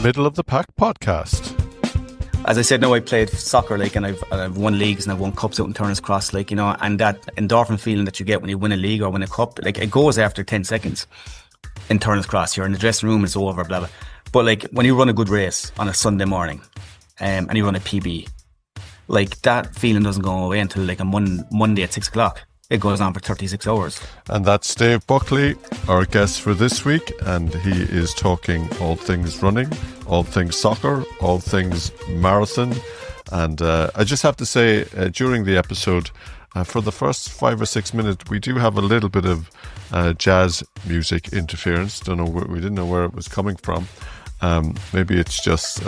Middle of the Pack Podcast. As I said, no, I played soccer, like, and I've won leagues and I've won cups out in Turner's Cross, like, you know, and that endorphin feeling that you get when you win a league or win a cup, like, it goes after 10 seconds in Turner's Cross. You're in the dressing room, it's over, blah, blah. But, like, when you run a good race on a Sunday morning and you run a PB, like, that feeling doesn't go away until, like, a Monday at 6 o'clock. It goes on for 36 hours. And that's Dave Buckley, our guest for this week, and he is talking all things running, all things soccer, all things marathon. And I just have to say, during the episode, for the first 5 or 6 minutes, we do have a little bit of jazz music interference. We didn't know where it was coming from. Maybe it's just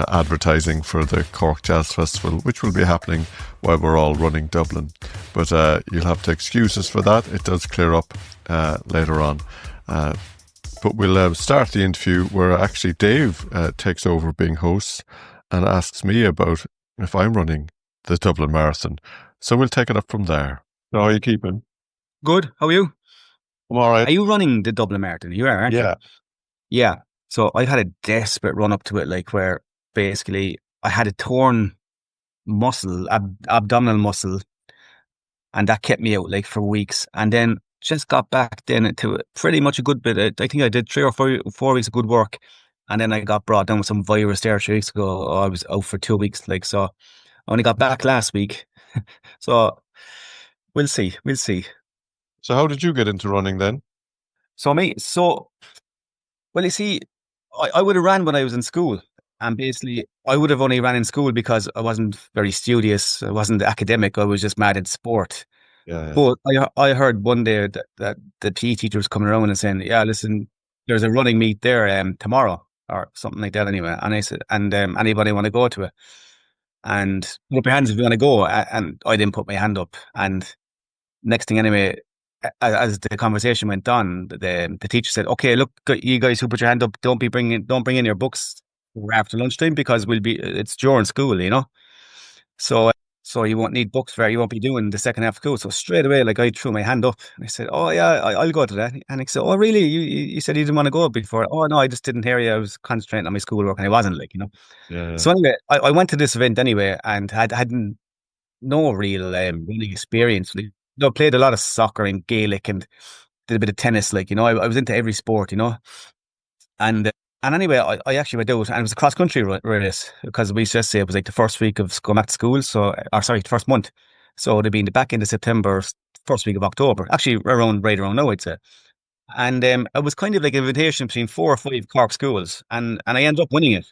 advertising for the Cork Jazz Festival, which will be happening while we're all running Dublin. But you'll have to excuse us for that. It does clear up later on. But we'll start the interview where actually Dave takes over being host and asks me about if I'm running the Dublin Marathon. So we'll take it up from there. So how are you keeping? Good. How are you? I'm all right. Are you running the Dublin Marathon? You are, aren't you? Yeah. So I've had a desperate run up to it, like, where basically I had a torn muscle, abdominal muscle, and that kept me out, like, for weeks. And then just got back then into pretty much a good bit. I think I did 3 or 4 weeks of good work. And then I got brought down with some virus there 3 weeks ago. I was out for 2 weeks, like, so I only got back last week. So we'll see. So how did you get into running then? Well, you see, I would have ran when I was in school. And basically, I would have only ran in school because I wasn't very studious. I wasn't academic. I was just mad at sport. Yeah. But I heard one day that the PE teacher was coming around and saying, yeah, listen, there's a running meet there tomorrow or something like that anyway. And I said, anybody want to go to it? And put up your hands if you want to go. And I didn't put my hand up. And next thing anyway, as the conversation went on, the teacher said, okay, look, you guys who put your hand up, don't bring in your books after lunchtime because it's during school, you know. So you won't need books you won't be doing the second half of school. So straight away, like, I threw my hand up and I said, oh yeah, I'll go to that. And he said, oh really? You said you didn't want to go before? Oh no, I just didn't hear you. I was concentrating on my schoolwork and I wasn't, like, you know. Yeah. So anyway, I went to this event anyway and had no real running experience. Like, you know, played a lot of soccer and Gaelic and did a bit of tennis, like, you know. I was into every sport, you know. And anyway, I actually went out, and it was a cross-country race, because we used to say it was like the first week of going back to school, the first month. So it'd be in the back end of September, first week of October, actually right around now, I'd say. And it was kind of like an invitation between 4 or 5 Cork schools, and I ended up winning it.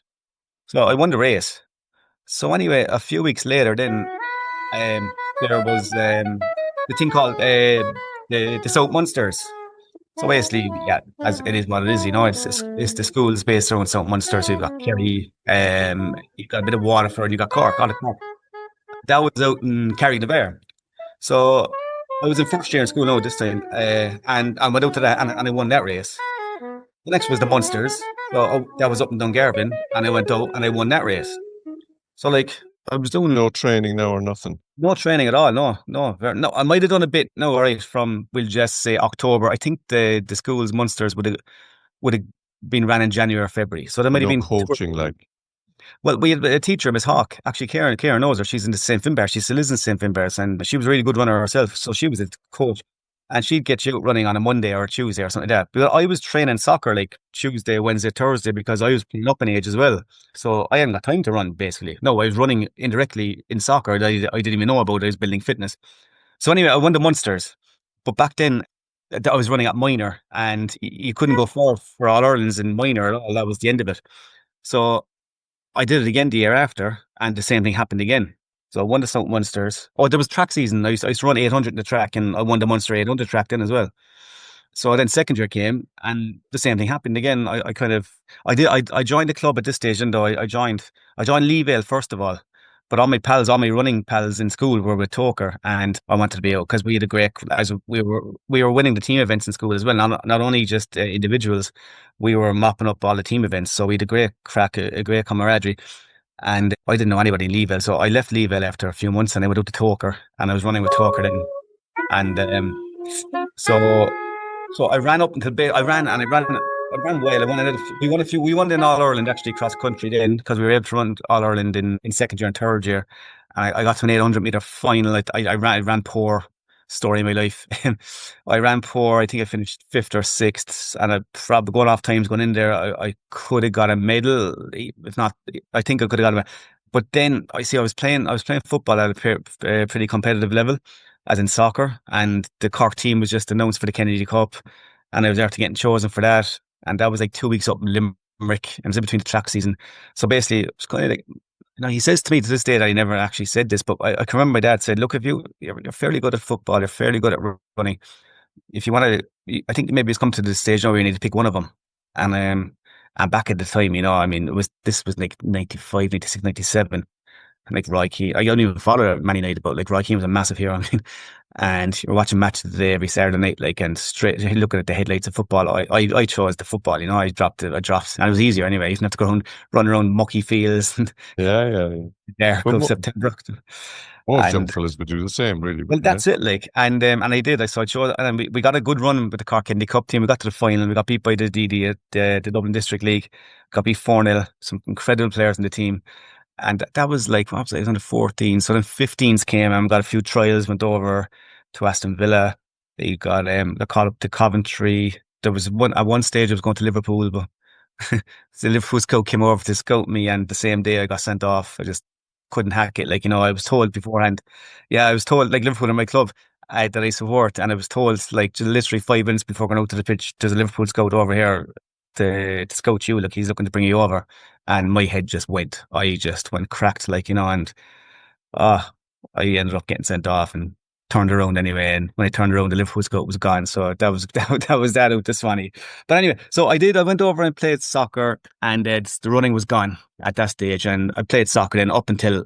So I won the race. So anyway, a few weeks later then, there was the thing called the South Munsters. So basically, yeah, as it is what it is, you know, it's the schools based around South Munster. So you've got Kerry, you've got a bit of Waterford, you've got Cork, all the Cork. That was out in Carrick-the-Bear. So I was in first year in school now this time, and I went out to that and I won that race. The next was the Munsters. So that was up in Dungarvan, and I went out and I won that race. So, like, I was doing no training now or nothing. No training at all. No. I might have done a bit. No, right, from, we'll just say, October. I think the school's Munsters would have been ran in January or February. So there might have been coaching, like. Well, we had a teacher, Miss Hawk. Actually, Karen knows her. She's in the St. Finbarrs. She still is in St. Finbarrs, and she was a really good runner herself. So she was a coach, and she'd get you out running on a Monday or a Tuesday or something like that. But I was training soccer like Tuesday, Wednesday, Thursday, because I was playing up in age as well. So I hadn't got time to run, basically. No, I was running indirectly in soccer that I didn't even know about. I was building fitness. So anyway, I won the Munsters. But back then, I was running at minor, and you couldn't go for All Irelands in minor at all. That was the end of it. So I did it again the year after, and the same thing happened again. So I won the South Munsters. Oh, there was track season. I used to run 800 in the track, and I won the Munster 800 track then as well. So then second year came, and the same thing happened again. I joined the club at this stage, and I joined Lee Vale first of all. But all my running pals in school were with Toker, and I wanted to be out because we had a great, as we were winning the team events in school as well. Not only just individuals, we were mopping up all the team events. So we had a great crack, a great camaraderie. And I didn't know anybody in Lee Vale, so I left Lee Vale after a few months, and I went out to Toker, and I was running with Toker then. And so I ran up until I ran I ran well. I won another, we won a few. We won in All Ireland actually cross country then because we were able to run All Ireland in second year and third year. And I got to an 800-meter final. I ran poor. Story of my life. I ran poor. I think I finished fifth or sixth, and I probably going off times going in there. I could have got a medal, if not. I think I could have got a medal. But then I was playing football at a pretty competitive level, as in soccer, and the Cork team was just announced for the Kennedy Cup, and I was after getting chosen for that, and that was like 2 weeks up in Limerick, and it was in between the track season. So basically, it was kind of like, he says to me to this day that he never actually said this, but I can remember my dad said, "Look, if you're fairly good at football, you're fairly good at running. If you want to, I think maybe it's come to the stage now where you need to pick one of them." And back at the time, I mean, this was like 95, 96, 97. And like Roy Keane, I don't even follow Man United, but like Roy Keane was a massive hero. I mean, and you're watching Match of the Day every Saturday night, like, and straight looking at the headlights of football. I chose the football, I dropped, and it was easier anyway. You didn't have to run around mucky fields and Yeah. there But come September, October. most young And fellas would do the same, really. well, Wouldn't that's it, like, and I did. So I chose, and we got a good run with the Cork Kennedy Cup team. We got to the final. We got beat by the DD at the Dublin District League. Got beat 4-0. Some incredible players in the team. And that was like, what was it? I was under 14. So then 15s came and got a few trials, went over to Aston Villa. They got they called up to Coventry. There was at one stage I was going to Liverpool, but the Liverpool scout came over to scout me, and the same day I got sent off. I just couldn't hack it. Like, I was told beforehand. Yeah, I was told, like, Liverpool are my club that I support, and I was told, like, just literally 5 minutes before going out to the pitch, there's a Liverpool scout over here to scout you. Look, he's looking to bring you over. And my head just went. I just went cracked, like, and I ended up getting sent off and turned around anyway. And when I turned around, the Liverpool scout was gone. So that was that was that out this funny. But anyway, so I went over and played soccer, and the running was gone at that stage. And I played soccer then up until,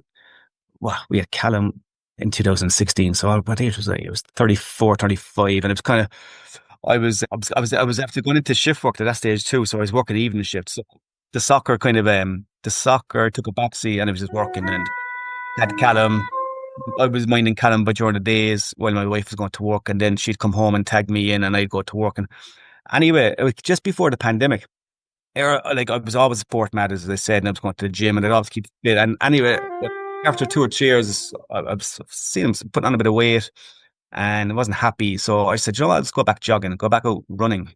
well, we had Callum in 2016. So what age was I? It was 34, 35, and it was kind of. I was after going into shift work at that stage too, so I was working evening shifts. So the soccer took a backseat, and I was just working and had Callum. I was minding Callum, but during the days while my wife was going to work, and then she'd come home and tag me in, and I'd go to work. And anyway, it was just before the pandemic. Like, I was always a sport mad, as I said, and I was going to the gym, and I'd always keep fit. And anyway, after 2 or 3 years, I was seeing him putting on a bit of weight, and I wasn't happy. So I said, what, let's go back jogging, go back out running.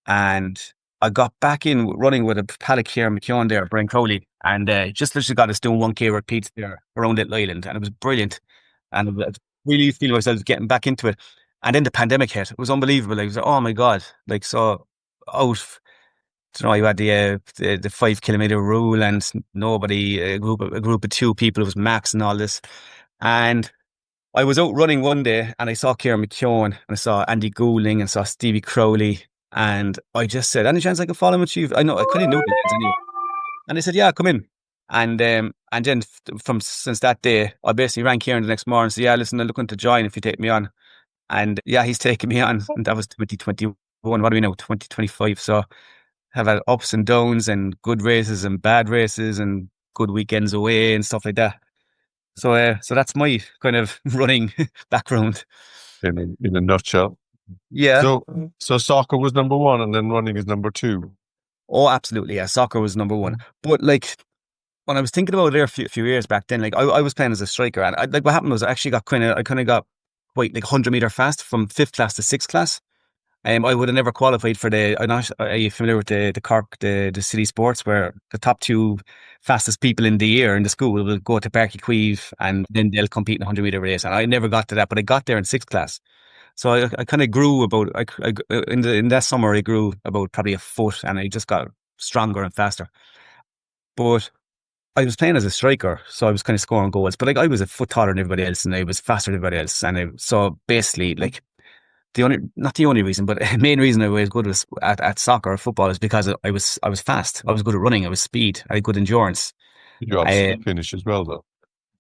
And I got back in running with a paddock here in McKeown there, Brian Crowley, and just literally got us doing 1K repeats there around Little Island, and it was brilliant. And I was really feeling myself getting back into it. And then the pandemic hit. It was unbelievable. I was like, oh my God. Like, so out, you had the 5 kilometer rule, and nobody, a group of two people, it was max and all this. And I was out running one day, and I saw Kieran McKeown, and I saw Andy Goulding, and saw Stevie Crowley, and I just said, any chance I can follow him with you? I know I couldn't know the names anyway. And they said, yeah, come in. And then since that day, I basically rang Kieran the next morning and said, yeah, listen, I'm looking to join if you take me on. And yeah, he's taken me on, and that was 2021. What do we know? 2025. So have had ups and downs, and good races and bad races, and good weekends away and stuff like that. So that's my kind of running background in a nutshell. Yeah. So soccer was number one, and then running is number two. Oh, absolutely. Yeah, soccer was number one. But like, when I was thinking about it there a few years back then, like, I was playing as a striker, and like, what happened was I actually got kind of got quite like 100-meter fast from 5th class to 6th class. I would have never qualified for are you familiar with the Cork, the city sports, where the top two fastest people in the year in the school will go to Páirc Uí Chaoimh, and then they'll compete in a 100-meter race. And I never got to that, but I got there in 6th class. So I kind of grew about, in that summer, I grew about probably a foot, and I just got stronger and faster. But I was playing as a striker, so I was kind of scoring goals. But like, I was a foot taller than everybody else, and I was faster than everybody else. And so basically, like, not the only reason, but the main reason I was good at soccer or football is because I was fast. I was good at running. I was speed. I had good endurance. You obviously finish as well, though.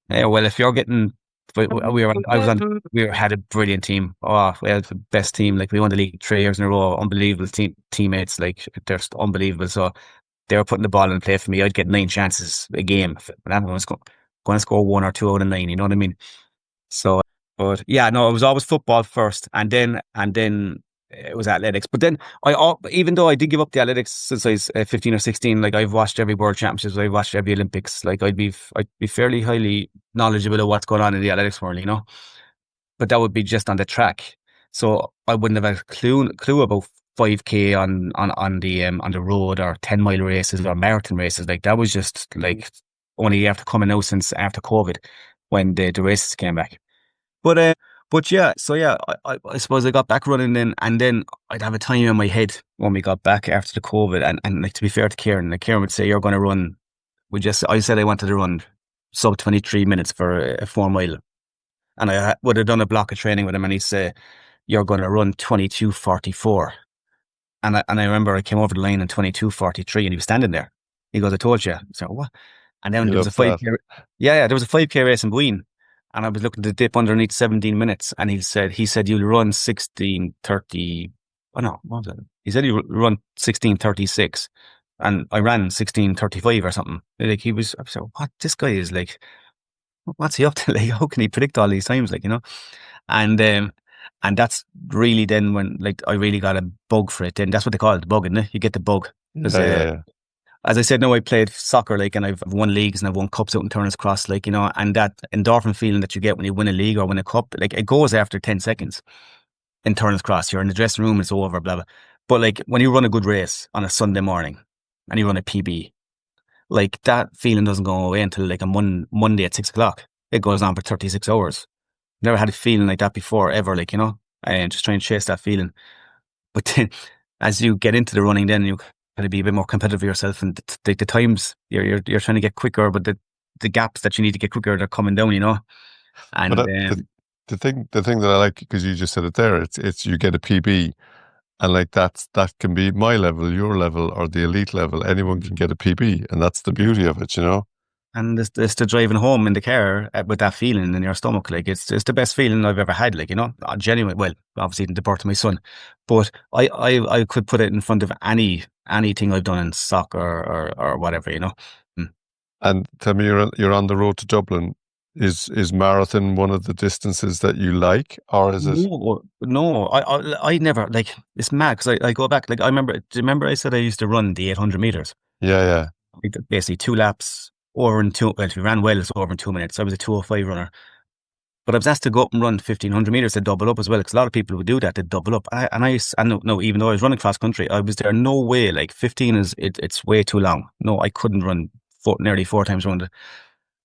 Yeah, well, if you're getting, we had a brilliant team. Oh, we had the best team. Like, we won the league 3 years in a row. Unbelievable teammates. Like, they're just unbelievable. So they were putting the ball in play for me. I'd get 9 chances a game. And I'm going to score 1 or 2 out of 9. You know what I mean? So, but yeah, no, it was always football first, and then it was athletics. But then even though I did give up the athletics since I was 15 or 16, like I've watched every World Championships, I've watched every Olympics. Like I'd be fairly highly knowledgeable of what's going on in the athletics world, you know. But that would be just on the track. So I wouldn't have a clue about 5K on the road, or 10 mile races or marathon races. Like that was just like only after coming out since after COVID, when the races came back. But yeah, so yeah, I suppose I got back running then, and then I'd have a time in my head when we got back after the COVID, and like, to be fair to Kieran, like Kieran would say, you're going to run. I said I wanted to run sub 23 minutes for a 4 mile, and I would have done a block of training with him, and he'd say, you're going to run 22:44. And I remember I came over the line in 22:43, and he was standing there. He goes, I told you. So what? And then You there was a love that. 5K. Yeah, there was a 5K race in Buin, and I was looking to dip underneath 17 minutes. And he said you'll run 16:30. Oh no, what was it? He said you run 16:36, and I ran 16:35 or something. Like I was like, what? This guy is like, what's he up to? Like, how can he predict all these times? Like, you know? And and that's really then when, like, I really got a bug for it. Then that's what they call it, the bug, isn't it? You get the bug. Because Yeah, yeah, as I said, no, I played soccer, like, and I've won leagues and I've won cups out in Turner's Cross, like, you know, and that endorphin feeling that you get when you win a league or win a cup, like, it goes after 10 seconds in Turner's Cross. You're in the dressing room, it's over, blah, blah. But like when you run a good race on a Sunday morning and you run a PB, like that feeling doesn't go away until like a Monday at 6 o'clock. It goes on for 36 hours. Never had a feeling like that before, ever, like, you know, and just try and chase that feeling. But then as you get into the running, then you got to be a bit more competitive with yourself, and the times you're trying to get quicker, but the gaps that you need to get quicker, they're coming down, you know. but And the thing that I like, because you just said it there, it's you get a PB, and like that can be my level, your level, or the elite level. Anyone can get a PB, and that's the beauty of it, you know. and it's the driving home in the car with that feeling in your stomach, like it's the best feeling I've ever had, like, you know, genuine. Well, obviously the birth of my son, but I could put it in front of anything I've done in soccer or whatever, you know. Mm. And tell me, you're on the road to Dublin. Is marathon one of the distances that you like, or is it? No, I never, like, it's mad because I go back, like, do you remember I said I used to run the 800 meters? Yeah, yeah, Like, basically 2 laps over in two, well, if you ran well, it's over in 2 minutes. I was a 2:05 runner. But I was asked to go up and run 1,500 meters to double up as well, because a lot of people would do that, to double up. And no, even though I was running cross country, I was there, no way, like 15 it's way too long. No, I couldn't run nearly 4 times around it.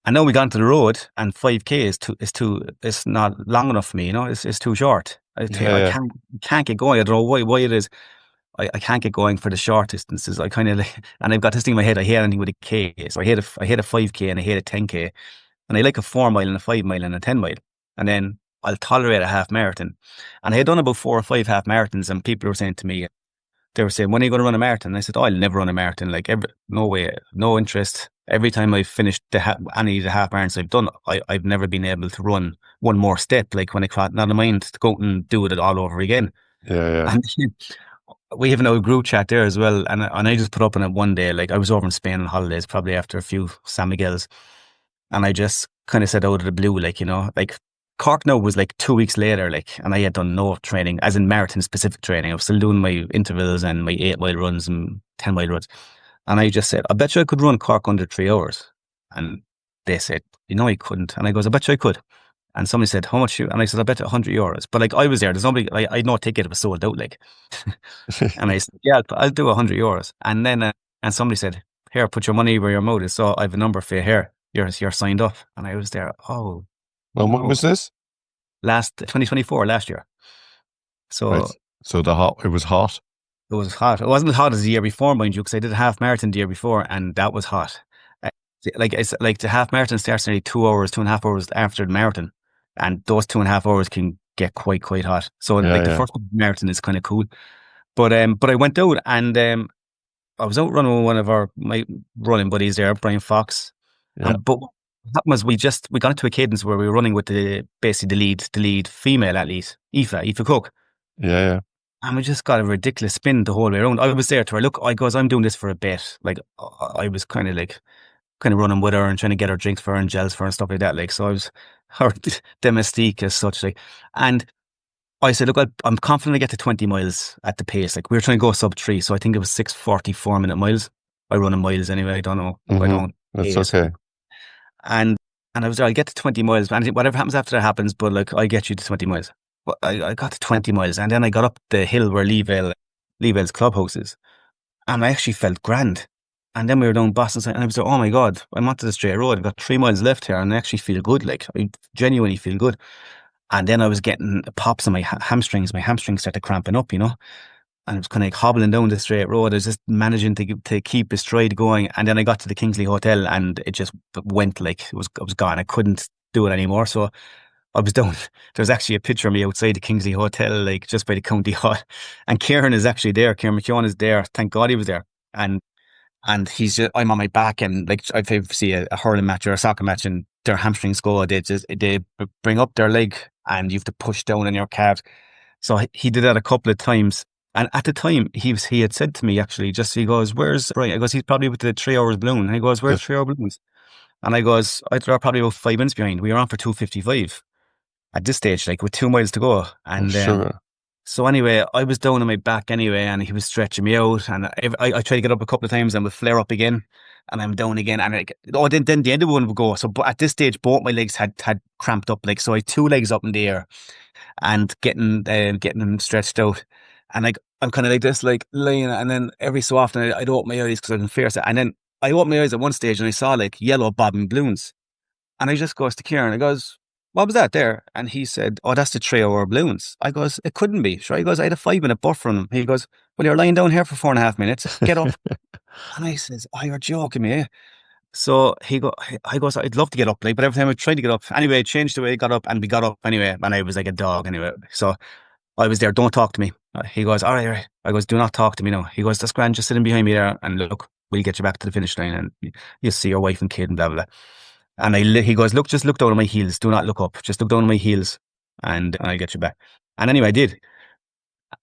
And now we got into the road, and 5K it's not long enough for me, you know, it's too short. yeah, I yeah, can't get going. I don't know why it is. I can't get going for the short distances. I kind of like, and I've got this thing in my head, I hate anything with a K. So I hate a 5K and I hate a 10K. And I like a 4 mile and a 5 mile and a 10 mile. And then I'll tolerate a half marathon. And I had done about 4 or 5 half marathons, and people were saying to me, they were saying, when are you going to run a marathon? And I said, oh, I'll never run a marathon. Like, no way, no interest. Every time I've finished any of the half marathons I've done, I've never been able to run one more step. Like, when I caught, not a mind to go out and do it all over again. yeah, yeah. And we have an old group chat there as well. And I just put up on it one day, like, I was over in Spain on holidays, probably after a few San Miguel's. And I just kind of said out of the blue, like, you know, like, Cork now was like 2 weeks later, like, and I had done no training, as in marathon specific training. I was still doing my intervals and my 8 mile runs and 10 mile runs. And I just said, I bet you I could run Cork under 3 hours. And they said, you know, I couldn't. And I goes, I bet you I could. And somebody said, how much you? And I said, I bet you €100. But like, I was there. There's nobody, I had no ticket. It was sold out, like. And I said, yeah, I'll do €100. And then, and somebody said, here, put your money where your mouth is. So I have a number for you here. You're signed up. And I was there. Oh, Well, when no. was this? Last 2024, last year. Right. So So it was hot. it was hot. It wasn't as hot as the year before, mind you, because I did a half marathon the year before, and that was hot. Uh, Like, it's like the half marathon starts nearly 2 hours, 2.5 hours after the marathon, and those 2.5 hours can get quite hot. So Yeah, like the yeah, first marathon is kind of cool, but I went out, and I was out running with one of my running buddies there, Brian Fox. yeah, But what happened was we got into a cadence where we were running with basically the lead female athlete, Aoife Cook. yeah, yeah. And we just got a ridiculous spin the whole way around. I was there to her. Look, I goes, I'm doing this for a bet. Like, I was kind of running with her and trying to get her drinks for her and gels for her and stuff like that. Like, so I was her domestique as such. Like, and I said, look, I'm confident I get to 20 miles at the pace. Like we were trying to go sub 3, so I think it was 6:44 minute miles. I run in miles anyway. I don't know. I don't That's pace. okay. And I was there. I'll get to 20 miles. And whatever happens after that happens. But like I get you to 20 miles. But I got to 20 miles, and then I got up the hill where Leavale's clubhouse is, and I actually felt grand. And then we were down Boston side, and I was like, oh my God, I'm onto the straight road. I've got 3 miles left here, and I actually feel good. Like I genuinely feel good. And then I was getting pops on my hamstrings. My hamstrings started cramping up, and I was kind of like hobbling down the straight road. I was just managing to keep a stride going. And then I got to the Kingsley Hotel, and it just went like I was gone. I couldn't do it anymore. So I was down. There's actually a picture of me outside the Kingsley Hotel, like just by the county hall. And Kieran is actually there. Kieran McKeown is there. Thank God he was there. And I'm on my back, and like if I see a hurling match or a soccer match and their hamstrings go, they bring up their leg and you have to push down on your calves. So he did that a couple of times. And at the time, he had said to me, actually, he goes, where's Brian? I goes, he's probably with the 3 hours balloon. And he goes, where's 3 hour balloons? And I goes, they're probably about 5 minutes behind. We were on for 2:55 at this stage, like with 2 miles to go. And Sure. so anyway, I was down on my back anyway, and he was stretching me out. And I tried to get up a couple of times and would flare up again. And I'm down again. And then the end of one would go. So at this stage, both my legs had cramped up. Like, so I had 2 legs up in the air and getting them stretched out. And like, I'm kind of like this, like laying, and then every so often I'd open my eyes because I'm fierce. And then I opened my eyes at one stage and I saw like yellow bobbing balloons. And I just goes to Kieran, I goes, what was that there? And he said, oh, that's the 3 hour balloons. I goes, it couldn't be. Sure. He goes, I had a 5 minute buffer on them. He goes, well, you're lying down here for 4.5 minutes. Get up. And I says, oh, you're joking me. So I goes, I'd love to get up, like, but every time I tried to get up, anyway, I changed the way I got up, and we got up anyway, and I was like a dog anyway. So I was there, don't talk to me. He goes, all right, all right. I goes, do not talk to me now. He goes, that's grand, just sitting behind me there, and look, we'll get you back to the finish line, and you'll see your wife and kid, and blah, blah, blah. And he goes, look, just look down at my heels. Do not look up. Just look down at my heels, and I'll get you back. And anyway, I did.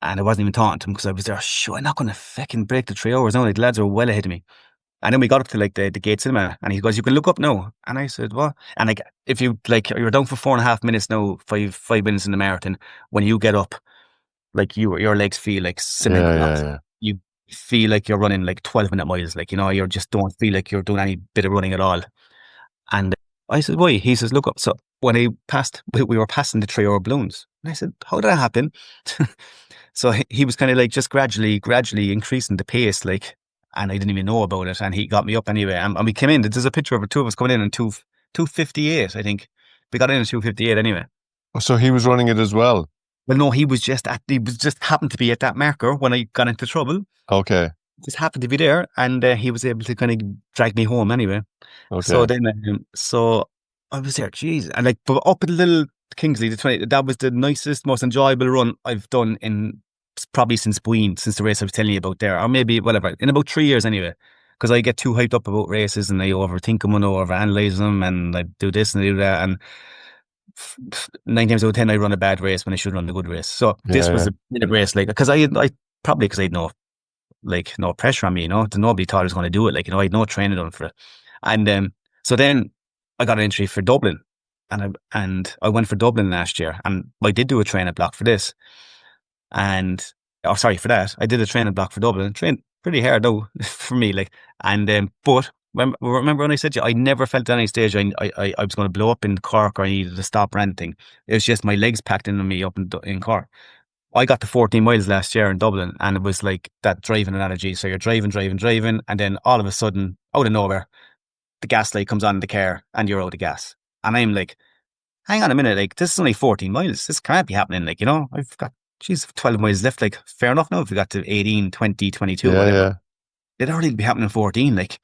And I wasn't even talking to him because I was there, sure, I'm not going to fucking break the 3 hours now. Like, the lads are well ahead of me. And then we got up to like the gate cinema, and he goes, you can look up now. And I said, what? And like, if you like, you're down for 4.5 minutes now, five minutes in the marathon, when you get up, like your legs feel like cement blocks. Yeah. You feel like you're running like 12-minute miles. Like, you just don't feel like you're doing any bit of running at all. And I said, why? He says, look up. So when we were passing the 3 hour balloons. And I said, how did that happen? So he was kind of like just gradually increasing the pace, like, and I didn't even know about it. And he got me up anyway. And we came in. There's a picture of the two of us coming in 2:58, I think. We got in at 2:58 anyway. So he was running it as well. Well, no, he was just happened to be at that marker when I got into trouble. Okay. Just happened to be there, and he was able to kind of drag me home anyway. Okay. So then, so I was there, jeez, and like, but up at Little Kingsley, the 20, that was the nicest, most enjoyable run I've done in probably since the race I was telling you about there, or maybe whatever, in about 3 years anyway. Because I get too hyped up about races, and I overthink them and overanalyze them, and I do this and I do that, and 9 times out of 10 I run a bad race when I should run a good race. So this was a race, like, because I probably because I had no pressure on me, nobody thought I was going to do it, like, I had no training done for it. And so then I got an entry for Dublin, and I went for Dublin last year, and I did do a training block for this, for that I did a training block for Dublin, trained pretty hard though for me, like, and but remember when I said to you, I never felt at any stage I was going to blow up in Cork, or I needed to stop or anything. It was just my legs packed into me up in Cork. I got to 14 miles last year in Dublin, and it was like that driving analogy. So you're driving, and then all of a sudden, out of nowhere, the gas light comes on in the car and you're out of gas. And I'm like, hang on a minute, like, this is only 14 miles. This can't be happening. Like, I've got, 12 miles left. Like, fair enough now if we got to 18, 20, 22, whatever. Yeah. It'd already be happening 14, like.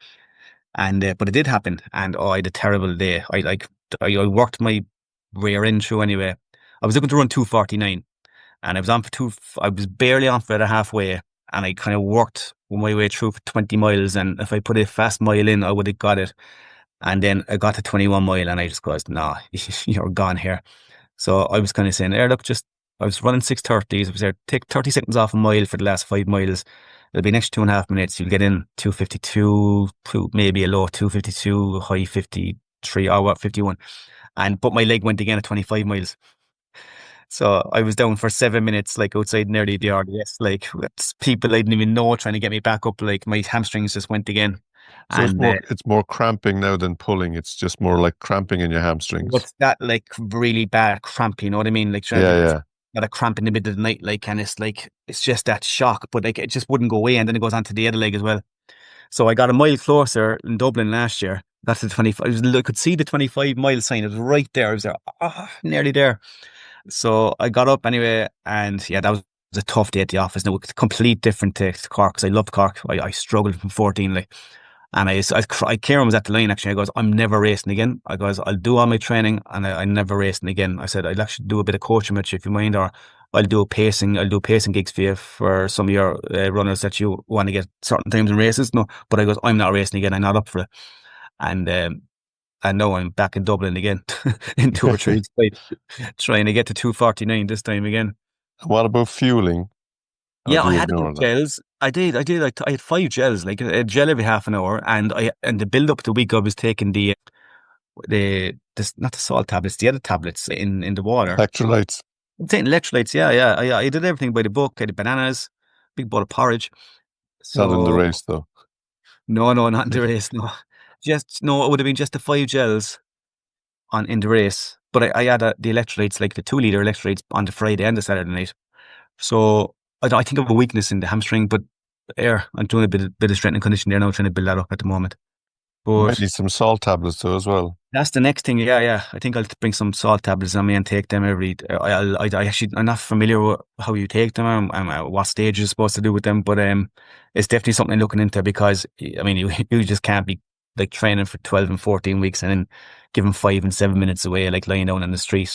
And, but it did happen. And, I had a terrible day. I worked my rear end through anyway. I was looking to run 2:49. And I was barely on for the halfway, and I kind of worked my way through for 20 miles. And if I put a fast mile in, I would have got it. And then I got to 21 mile, and I just goes, nah, you're gone here. So I was kind of saying, look, I was running 6:30s. I was there, take 30 seconds off a mile for the last 5 miles. It'll be an extra 2.5 minutes. You'll get in 2:52, maybe a low 2:52, high 53, or 51. But my leg went again at 25 miles. So I was down for 7 minutes, like outside nearly the RDS, like with people I didn't even know trying to get me back up. Like my hamstrings just went again. So And it's more cramping now than pulling. It's just more like cramping in your hamstrings. what's that like really bad cramp, you know what I mean? Like trying Yeah, to get yeah. got a cramp in the middle of the night, like, and it's like, it's just that shock, but like, it just wouldn't go away. And then it goes on to the other leg as well. So I got a mile closer in Dublin last year. Got to the 25. I could see the 25-mile sign. It was right there. I was there, nearly there. So I got up anyway. And yeah, that was a tough day at the office. No, it's complete different to Cork, because I loved Cork. I struggled from 14. Like, and Kieran was at the line actually. I goes, I'm never racing again. I goes, I'll do all my training and I never racing again. I said, I'll actually do a bit of coaching with you if you mind, or I'll do pacing gigs for you for some of your runners that you want to get certain times in races. No, but I goes, I'm not racing again. I'm not up for it. And, and now I'm back in Dublin again in 2 or 3 weeks, trying to get to 2:49 this time again. What about fueling? Or Yeah, do I you had a ignore couple that? gels. I did. I had 5 gels, like a gel every half an hour. And the build up the week, I was taking not the salt tablets, the other tablets in the water. Electrolytes, I'm taking electrolytes. Yeah, yeah. I did everything by the book. I did bananas, big bowl of porridge. not in the So race though. no, not in the race. No, just no. It would have been just the 5 gels on in the race. But I had the electrolytes, like the 2 liter electrolytes, on the Friday and the Saturday night. So I think I have a weakness in the hamstring, but I'm doing a bit of strength and conditioning there now, trying to build that up at the moment. You might But need some salt tablets though as well. that's the next thing. Yeah, yeah. I think I'll bring some salt tablets on me and take them every. I actually, I'm not familiar with how you take them and what stage you're supposed to do with them, but it's definitely something I'm looking into, because I mean, you just can't be like training for 12 and 14 weeks and then giving 5 and 7 minutes away, like lying down on the street,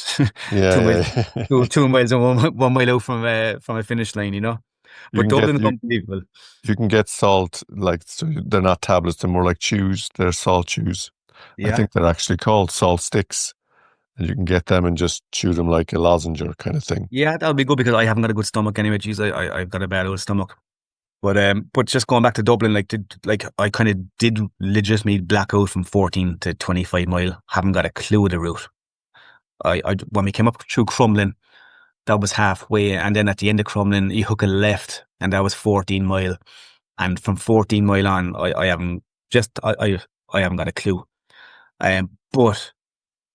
two miles, Yeah, yeah. 2 miles and 1 mile out from a finish line, you know. You But can get Dublin's unbelievable. you can get salt, like, so they're not tablets, they're more like chews. They're salt chews. I Yeah. think they're actually called salt sticks, and you can get them and just chew them like a lozenge kind of thing. Yeah, that would be good, because I haven't got a good stomach anyway. Jeez, I've got a bad old stomach. But just going back to Dublin, like I kind of did legitimately black out from 14 to 25 mile. Haven't got a clue of the route. When we came up through Crumlin, that was halfway, and then at the end of Crumlin, you hook a left, and that was 14 mile. And from 14 mile on, I haven't got a clue. But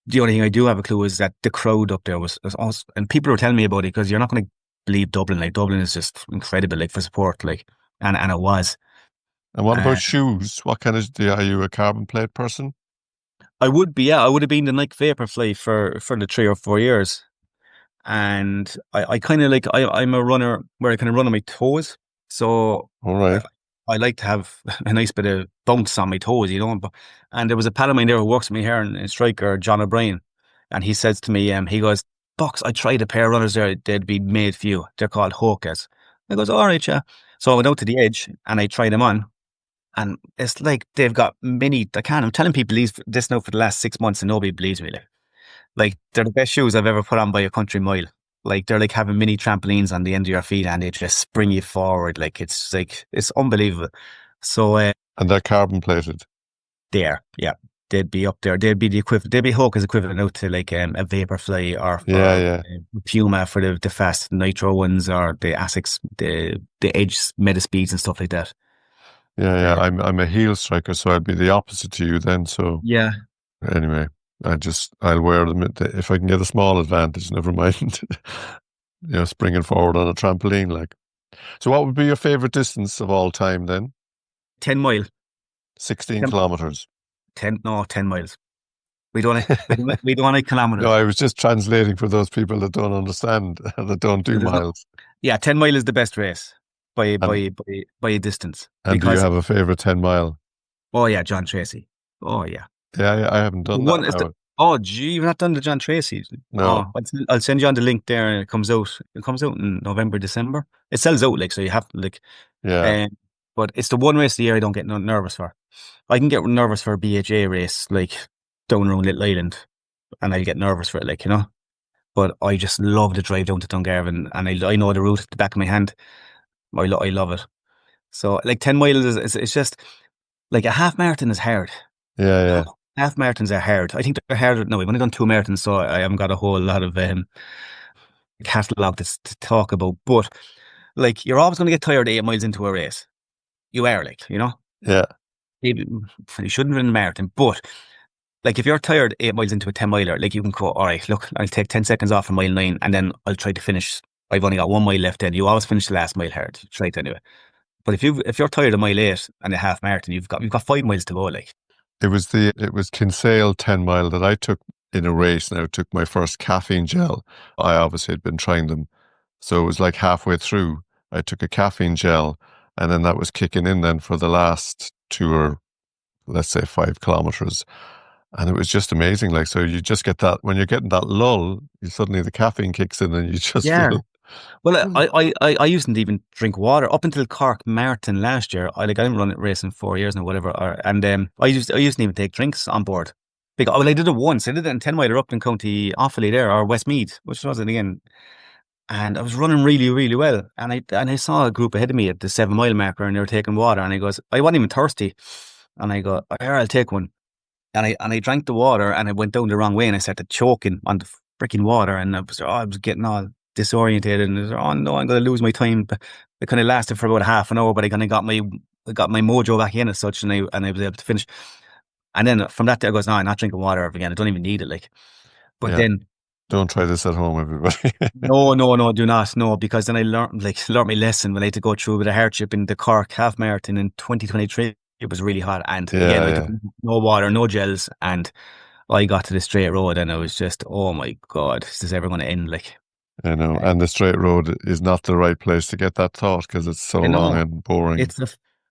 the only thing I do have a clue is that the crowd up there was awesome. And people were telling me about it, because you're not going to believe Dublin. Like, Dublin is just incredible, like, for support, like, and it was. And what about Uh, shoes? What kind of, are you a carbon plate person? I would be, yeah, I would have been the Nike Vaporfly for the 3 or 4 years. And I kind of like, I'm a runner where I kind of run on my toes. So All I, right. I like to have a nice bit of bounce on my toes, you know. And there was a pal of mine there who works with me here in Striker, John O'Brien. And he says to me, he goes, Box, I tried a pair of runners there. They'd be made for you. They're called Hokas. I goes, all right, yeah. So I went out to the edge and I tried them on. And it's like they've got mini. I'm telling people this now for the last 6 months and nobody believes me. Like, they're the best shoes I've ever put on by a country mile. Like, they're like having mini trampolines on the end of your feet and they just spring you forward. Like, it's unbelievable. So, And they're carbon plated. yeah, they'd be up there. They'd be the equivalent. They'd be Hulk as equivalent out to like a Vaporfly Yeah, or yeah. Puma for the fast nitro ones, or the Asics, the Edge Metaspeeds and stuff like that. Yeah, yeah. Uh, I'm a heel striker, so I'd be the opposite to you then. So yeah, anyway, I'll wear them if I can get a small advantage. Never mind, springing forward on a trampoline. Like, so what would be your favorite distance of all time then? 10 mile, 16 10, kilometers. 10 miles. We don't like No, kilometers. I was just translating for those people that don't understand, that don't do There's not, miles. yeah, 10 mile is the best race by And by by by a distance, do you because have a favorite 10 mile? oh yeah, John Tracy. Oh yeah. Yeah, yeah, I haven't The done that one is now. oh gee, you've not done the John Tracy. No. Oh, I'll send you on the link there, and it comes out. It comes out in November, December. It sells out, like, so you have to, like, Yeah. um, but it's the one race of the year I don't get nervous for. I can get nervous for a BHA race, like down around Little Island, and I get nervous for it, like, you know. But I just love the drive down to Dungarvan, and I know the route at the back of my hand. I love it. So like 10 miles is it's just like a half marathon is hard. Yeah, yeah. Half marathons are hard. I think they're harder. No, we've only done 2 marathons, so I haven't got a whole lot of catalogue to talk about, but like you're always going to get tired 8 miles into a race. You are, like, you know. Yeah. Maybe you shouldn't run a marathon, but like if you're tired 8 miles into a 10 miler, like you can go, all right, look, I'll take 10 seconds off from mile 9 and then I'll try to finish. I've only got 1 mile left then. You always finish the last mile hard. Try it anyway. But if you're tired of mile 8 and a half marathon, you've got 5 miles to go, like. It was Kinsale 10 mile that I took in a race. Now I took my first caffeine gel. I obviously had been trying them. So it was like halfway through, I took a caffeine gel, and then that was kicking in then for the last 2 or let's say 5 kilometers. And it was just amazing. Like, so you just get that, when you're getting that lull, suddenly the caffeine kicks in and you just Yeah. feel. Well, I used to even drink water up until Cork Marathon last year. I didn't run a race in 4 years now, whatever. And I used to even take drinks on board. Because, I did it once. I did it in 10 miler up in County Offaly there, or Westmeath, which was it again. And I was running really, really well. And I saw a group ahead of me at the 7 mile marker, and they were taking water. And I goes, I wasn't even thirsty. And I go, here, I'll take one. And I drank the water, and I went down the wrong way, and I started choking on the freaking water. And I was getting all disorientated, and I was like, oh no, I'm going to lose my time. But it kind of lasted for about half an hour, but I kind of got my mojo back in as such, and I was able to finish. And then from that day, I goes, no, I'm not drinking water ever again. I don't even need it, like. But then, don't try this at home, everybody. no, do not, no, because then I learned my lesson when I had to go through a bit of hardship in the Cork half marathon in 2023. It was really hot, and again, I took no water, no gels, and I got to the straight road, and I was just, oh my God, is this ever going to end? Like, I know, and the straight road is not the right place to get that thought because it's so long and boring.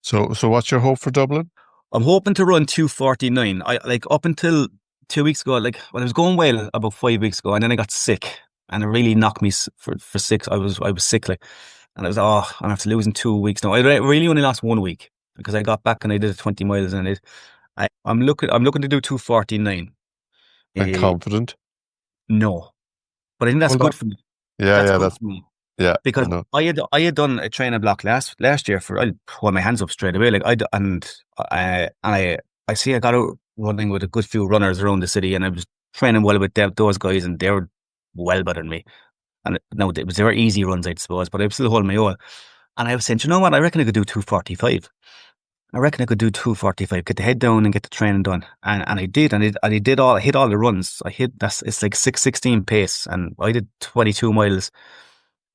So what's your hope for Dublin? I'm hoping to run 2:49. I like up until 2 weeks ago, like when I was going well about 5 weeks ago, and then I got sick, and it really knocked me for 6. I was sick, like, and I was I'm after losing 2 weeks now. I really only lost 1 week because I got back and I did 20 miles, and I'm looking to do 2:49. And confident? No, but I think that's good for me. That's for me. Yeah, because I had done a training block last year I'll hold my hands up straight away, like I see I got out running with a good few runners around the city, and I was training well with those guys, and they were well better than me. And no, they were easy runs, I suppose, but I was still holding my own. And I was saying, you know what? I reckon I could do 2:45. I reckon I could do 2:45. Get the head down and get the training done, and I did, and I hit all the runs. It's like 6:16 pace, and I did 22 miles.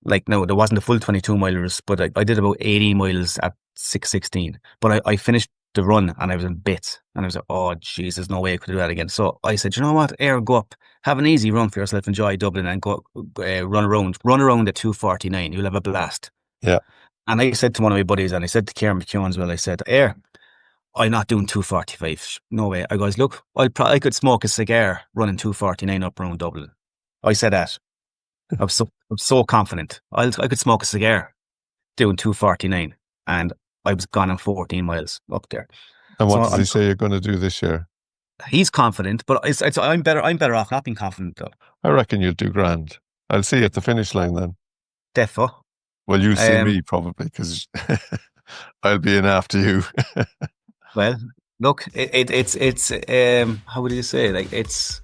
Like, no, there wasn't a full 22 milers, but I did about 80 miles at 6:16. But I finished the run, and I was in bits, and I was like, oh Jesus, no way I could do that again. So I said, you know what, go up, have an easy run for yourself, enjoy Dublin, and go run around at 2:49. You'll have a blast. Yeah. And I said to one of my buddies, and I said to Kieran McKeown as well, I said, I'm not doing 2:45. No way. I goes, look, I could smoke a cigar running 2:49 up around Dublin. I said that. I'm so confident. I could smoke a cigar doing 2:49, and I was gone in 14 miles up there. And what does he say you're going to do this year? He's confident, but I'm better off not being confident though. I reckon you'll do grand. I'll see you at the finish line then. Defo. Well, you'll see me probably because I'll be in after you. Well, look, it's how would you say? Like, it's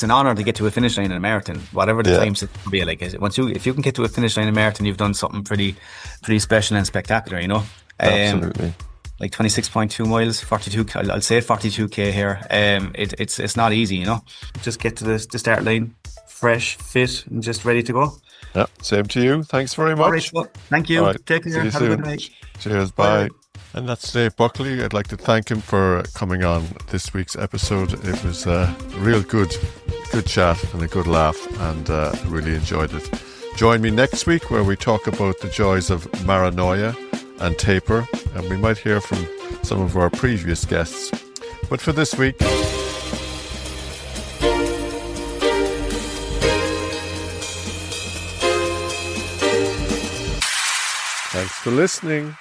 an honor to get to a finish line in a marathon, whatever the time set to be. Like, if you can get to a finish line in a marathon, you've done something pretty special and spectacular, you know. Absolutely. Like 26.2 miles, 42. I'll say 42k here. It's not easy, you know. Just get to the start line, fresh, fit, and just ready to go. Yeah, same to you. Thanks very much. All right, well, thank you. Right. Take care. Have a good night. Cheers. Bye. And that's Dave Buckley. I'd like to thank him for coming on this week's episode. It was a real good chat and a good laugh, and really enjoyed it. Join me next week where we talk about the joys of paranoia and taper, and we might hear from some of our previous guests. But for this week, thanks for listening.